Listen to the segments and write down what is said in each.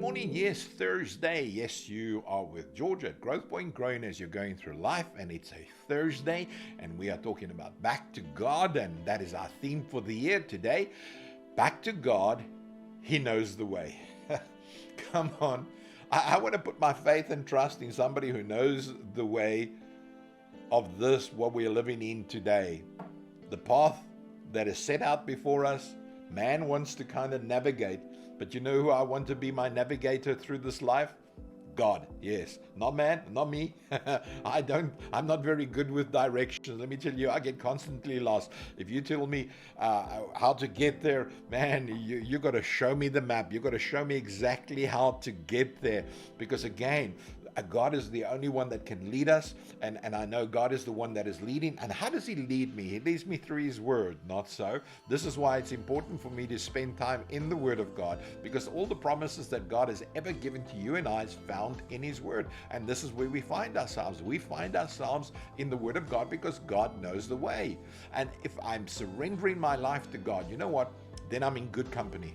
morning. Yes, Thursday. Yes, you are with George at Growth Point, growing as you're going through life, and it's a Thursday, and we are talking about back to God, and that is our theme for the year today. Back to God, He knows the way. Come on. I want to put my faith and trust in somebody who knows the way of this, what we are living in today. The path that is set out before us, man wants to kind of navigate. But you know who I want to be my navigator through this life? God, yes. Not man, not me. I'm not very good with directions. Let me tell you, I get constantly lost. If you tell me how to get there, man, you got to show me the map. You got to show me exactly how to get there. Because again, God is the only one that can lead us, and I know God is the one that is leading. And how does He lead me? He leads me through His Word, not so. This is why it's important for me to spend time in the Word of God, because all the promises that God has ever given to you and I is found in His Word. And this is where we find ourselves. We find ourselves in the Word of God because God knows the way. And if I'm surrendering my life to God, you know what? Then I'm in good company.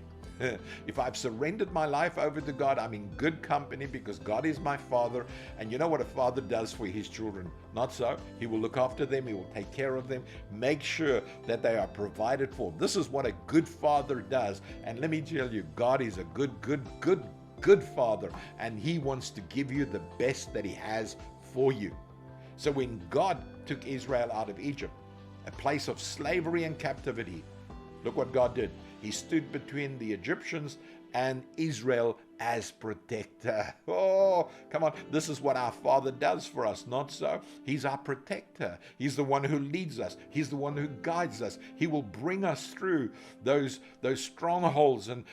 If I've surrendered my life over to God, I'm in good company because God is my Father. And you know what a father does for his children? Not so. He will look after them. He will take care of them. Make sure that they are provided for. This is what a good father does. And let me tell you, God is a good father. And He wants to give you the best that He has for you. So when God took Israel out of Egypt, a place of slavery and captivity, look what God did. He stood between the Egyptians and Israel as protector. Oh, come on. This is what our Father does for us, not so? He's our protector. He's the one who leads us. He's the one who guides us. He will bring us through those strongholds and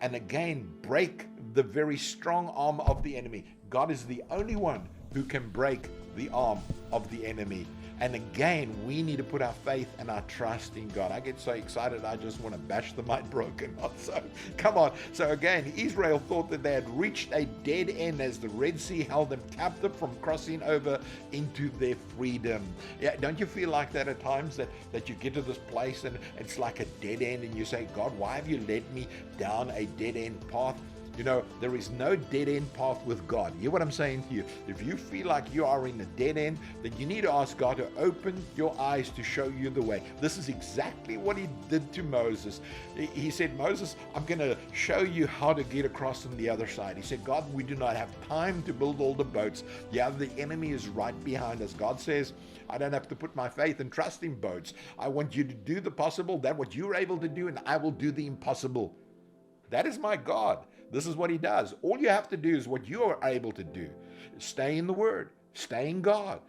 again break the very strong arm of the enemy. God is the only one who can break the arm of the enemy. And again, we need to put our faith and our trust in God. I get so excited, I just want to bash the mic broken. So, come on. So again, Israel thought that they had reached a dead end as the Red Sea held them captive from crossing over into their freedom. Yeah, don't you feel like that at times, that you get to this place and it's like a dead end and you say, God, why have you led me down a dead end path? You know, there is no dead-end path with God. You hear what I'm saying to you? If you feel like you are in a dead end, then you need to ask God to open your eyes to show you the way. This is exactly what He did to Moses. He said, Moses, I'm going to show you how to get across on the other side. He said, God, we do not have time to build all the boats. Yeah, the enemy is right behind us. God says, I don't have to put my faith and trust in boats. I want you to do the possible, that what you're able to do, and I will do the impossible. That is my God. This is what He does. All you have to do is what you are able to do. Stay in the Word. Stay in God.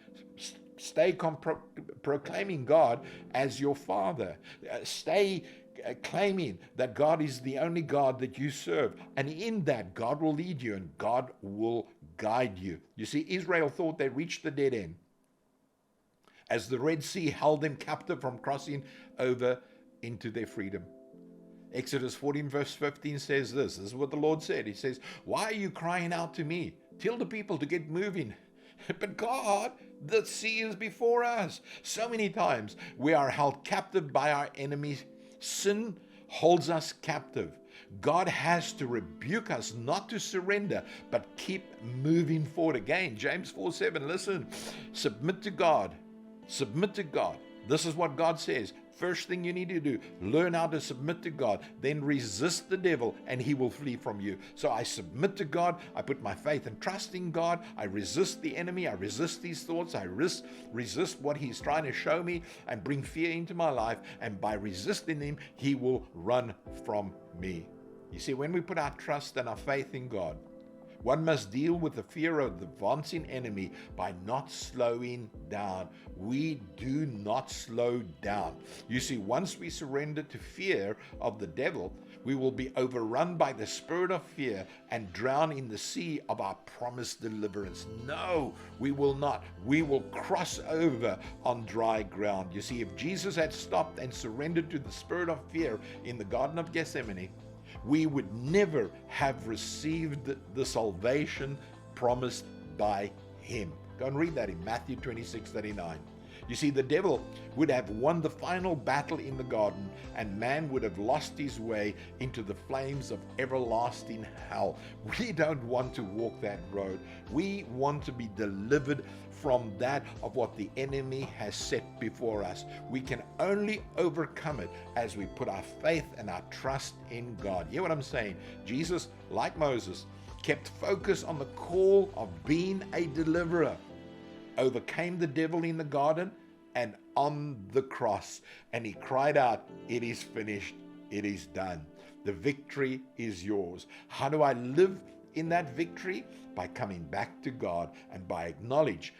Stay proclaiming God as your Father. Stay claiming that God is the only God that you serve. And in that, God will lead you and God will guide you. You see, Israel thought they reached the dead end as the Red Sea held them captive from crossing over into their freedom. Exodus 14 verse 15 says this. This is what the Lord said. He says, why are you crying out to me? Tell the people to get moving. But God, the sea is before us. So many times we are held captive by our enemies. Sin holds us captive. God has to rebuke us not to surrender, but keep moving forward. Again, James 4:7, listen, submit to God. Submit to God. This is what God says. First thing you need to do, learn how to submit to God. Then resist the devil and he will flee from you. So I submit to God. I put my faith and trust in God. I resist the enemy. I resist these thoughts. I resist what he's trying to show me and bring fear into my life. And by resisting him, he will run from me. You see, when we put our trust and our faith in God, one must deal with the fear of the advancing enemy by not slowing down. We do not slow down. You see, once we surrender to fear of the devil, we will be overrun by the spirit of fear and drown in the sea of our promised deliverance. No, we will not. We will cross over on dry ground. You see, if Jesus had stopped and surrendered to the spirit of fear in the Garden of Gethsemane, we would never have received the salvation promised by Him. Go and read that in Matthew 26:39. You see, the devil would have won the final battle in the garden, and man would have lost his way into the flames of everlasting hell. We don't want to walk that road. We want to be delivered from that of what the enemy has set before us. We can only overcome it as we put our faith and our trust in God. You hear what I'm saying? Jesus, like Moses, kept focus on the call of being a deliverer, overcame the devil in the garden and on the cross, and he cried out, "It is finished, it is done." The victory is yours. How do I live in that victory? By coming back to God and by acknowledging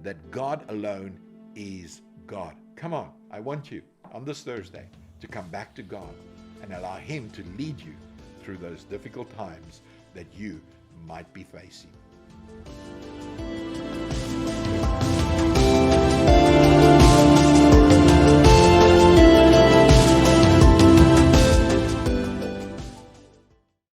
that God alone is God. Come on, I want you on this Thursday to come back to God and allow Him to lead you through those difficult times that you might be facing.